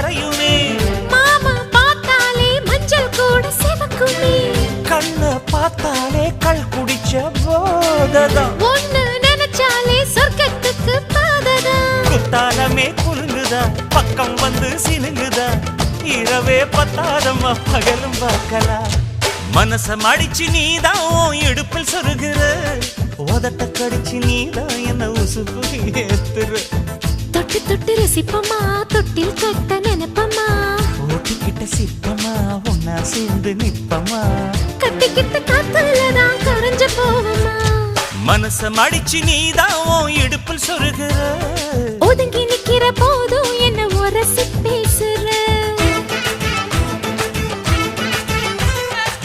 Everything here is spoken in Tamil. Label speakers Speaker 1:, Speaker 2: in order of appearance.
Speaker 1: கரையுமே.
Speaker 2: மாமா பார்த்தாலே மஞ்சள் கூட சிவக்குமே.
Speaker 1: கண்ண பார்த்தாலே கள் குடிச்ச போததான்.
Speaker 2: ஒண்ணு நினைச்சாலே சொர்க்கத்துக்கு பாததா.
Speaker 1: குத்தாலமே குலுங்குதா பக்கம் வந்து சினுங்குதா. இரவே பத்தாதம்மா பகலும் பார்க்கலாம். மனச மடிச்சு நீதான் இடுப்பில் சொருகிற. உதட்ட கடிச்சு நீதான் என்ன உசுப்பு ஏத்துற.
Speaker 2: தொட்டு தொட்டு ரசிப்பமா தொட்டில் கட்ட நினைப்பமா.
Speaker 1: ஓட்டிக்கிட்ட சிப்பமா ஒன்னா சேர்ந்து நிப்பமா.
Speaker 2: கட்டிக்கிட்ட காத்துலதான் கரைஞ்ச போவமா.
Speaker 1: மனச மடிச்சு நீதான் இடுப்பில் சொருகிற.
Speaker 2: ஒதுங்கி நிக்கிற போ